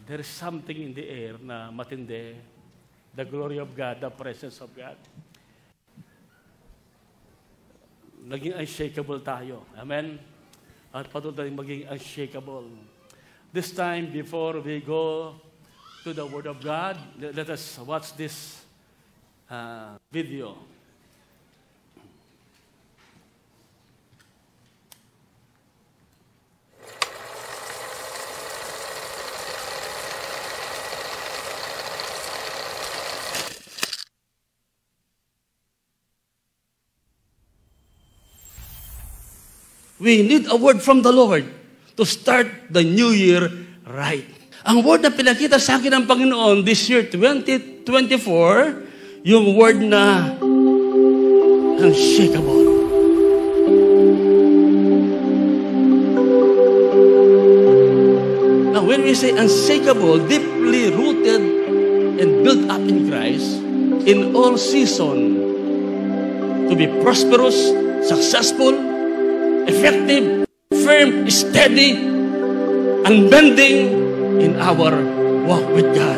there is something in the air na matindi. The glory of God, the presence of God. Naging unshakable tayo. Amen? At patuloy maging unshakable. This time, before we go to the Word of God, let us watch this video. We need a word from the Lord to start the new year right. Ang word na pinakita sa akin ng Panginoon this year, 2024, yung word na unshakable. Now, when we say unshakable, deeply rooted and built up in Christ, in all season, to be prosperous, successful, effective, firm, steady, unbending in our walk with God.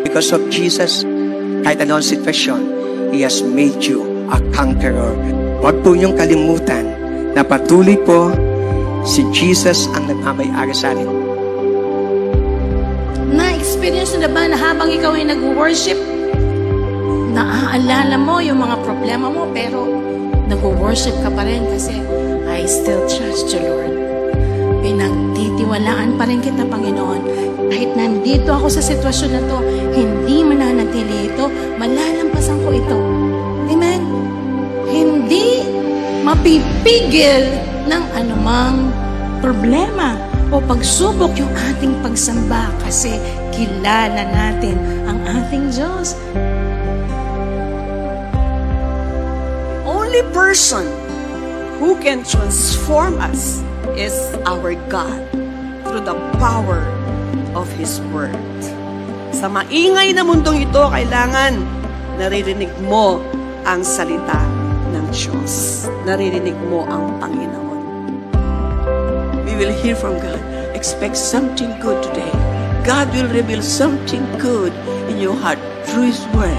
Because of Jesus, kahit anong sitwasyon, He has made you a conqueror. Huwag po niyong kalimutan na patuloy po si Jesus ang nagmamay-ari sa atin. Na-experience na ba na habang ikaw ay nag-worship, naaalala mo yung mga problema mo, pero nag-worship ka pa rin kasi I still trust you, Lord. Pinagtitiwalaan pa rin kita, Panginoon. Kahit nandito ako sa sitwasyon na to, hindi mananatili ito, malalampasan ko ito. Amen? Hindi mapipigil ng anumang problema o pagsubok yung ating pagsamba kasi kilala natin ang ating Diyos. Only person who can transform us is our God through the power of His Word. Sa maingay na mundong ito, kailangan naririnig mo ang salita ng Diyos. Naririnig mo ang Panginoon. We will hear from God. Expect something good today. God will reveal something good in your heart through His Word.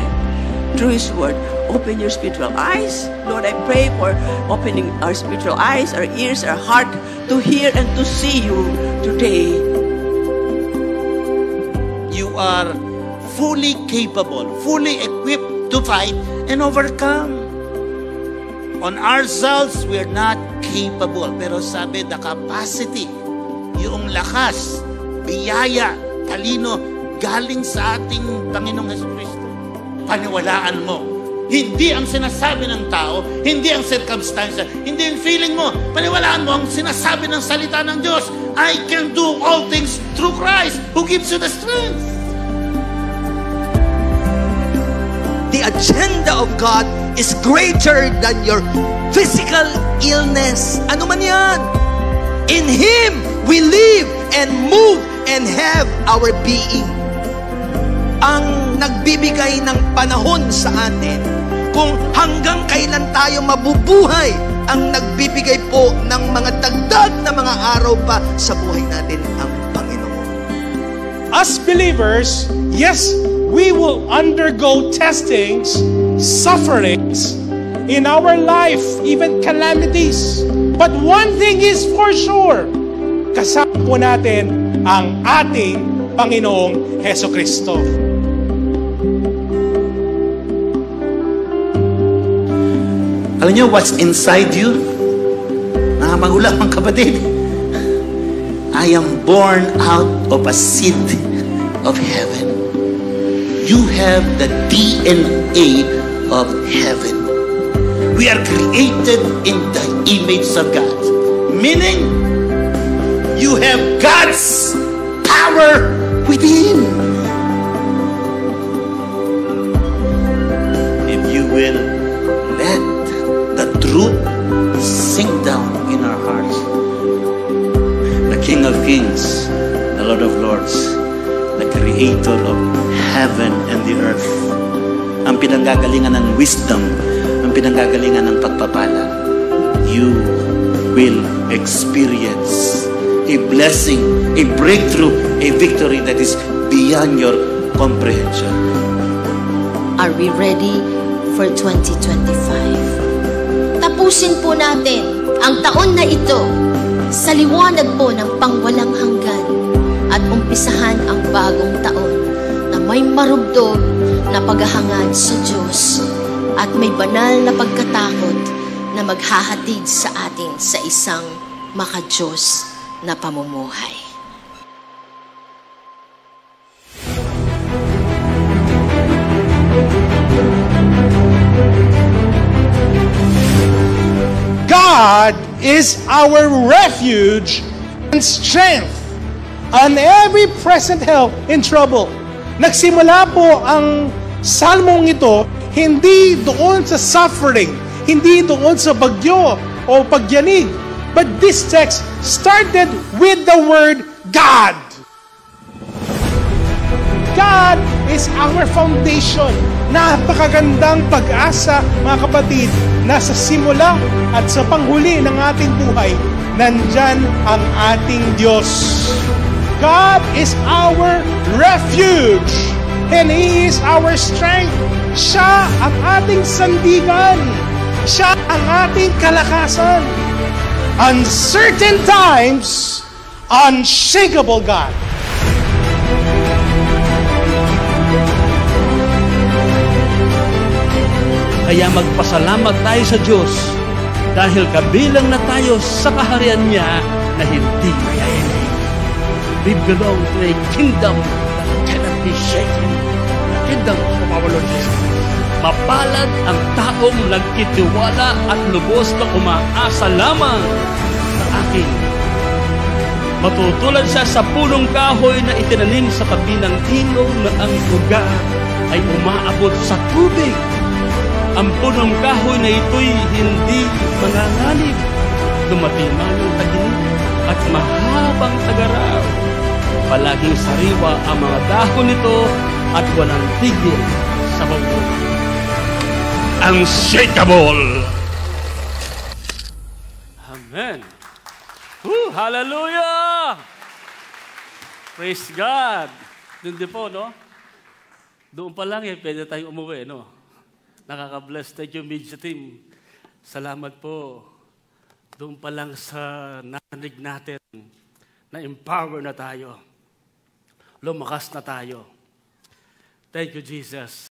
Through His Word. Open your spiritual eyes. Lord, I pray for opening our spiritual eyes, our ears, our heart to hear and to see you today. You are fully capable, fully equipped to fight and overcome. On ourselves, we are not capable. Pero sabi, the capacity, yung lakas, biyaya, talino, galing sa ating Panginoong Jesucristo. Paniwalaan mo. Hindi ang sinasabi ng tao, hindi ang circumstance, hindi ang feeling mo. Paniwalaan mo ang sinasabi ng salita ng Diyos. I can do all things through Christ who gives you the strength. The agenda of God is greater than your physical illness. Ano man yan? In Him, we live and move and have our being. Ang nagbibigay ng panahon sa atin, kung hanggang kailan tayo mabubuhay, ang nagbibigay po ng mga dagdag na mga araw pa sa buhay natin ang Panginoon. As believers, yes, we will undergo testings, sufferings in our life, even calamities. But one thing is for sure, kasama po natin ang ating Panginoong Jesucristo. Alam niyo what's inside you? Magulang mga kapatid. I am born out of a seed of heaven. You have the DNA of heaven. We are created in the image of God. Meaning, you have God's power within. If you will let the truth sink down in our hearts. The King of Kings, the Lord of Lords, the Creator of heaven and the earth, ang pinanggagalingan ng wisdom, ang pinanggagalingan ng pagpapala, you will experience a blessing, a breakthrough, a victory that is beyond your comprehension. Are we ready for 2025? Tapusin po natin ang taon na ito sa liwanag po ng pangwalang hanggan at umpisahan ang bagong taon na may marugdog na paghahangad sa Diyos at may banal na pagkatakot na maghahatid sa atin sa isang maka-Diyos na pamumuhay. God is our refuge and strength on every present help in trouble. Nagsimula po ang salmong ito hindi doon sa suffering, hindi doon sa bagyo o pagyanig. But this text started with the word God. God is our foundation. Napakagandang pag-asa, mga kapatid, na sa simula at sa panghuli ng ating buhay, nandyan ang ating Diyos. God is our refuge and He is our strength. Siya ang ating sandigan. Siya ang ating kalakasan. Uncertain times, unshakable God. Kaya magpasalamat tayo sa Diyos dahil kabilang na tayo sa kaharian niya na hindi mayayanig. We belong to a kingdom that cannot be shaken. The kingdom of our Lord Jesus. Mapalad ang taong nagtitiwala at lubos na umaasa lamang sa akin. Matutulad siya sa punong kahoy na itinanim sa tabi ng ilog na ang ugat ay umaabot sa tubig. Ang punong kahoy na ito'y hindi manganganib. Dumating man ang tag-init at mahabang tagaraw. Palaging sariwa ang mga dahon nito at walang tigil sa bawon. Unshakable! Amen! Hallelujah! Praise God! Doon din po, no? Doon pa lang pwede tayong umuwi, no? Nakaka-bless. Thank you, media team. Salamat po. Doon pa lang sa narinig natin, na-empower na tayo. Lumakas na tayo. Thank you, Jesus.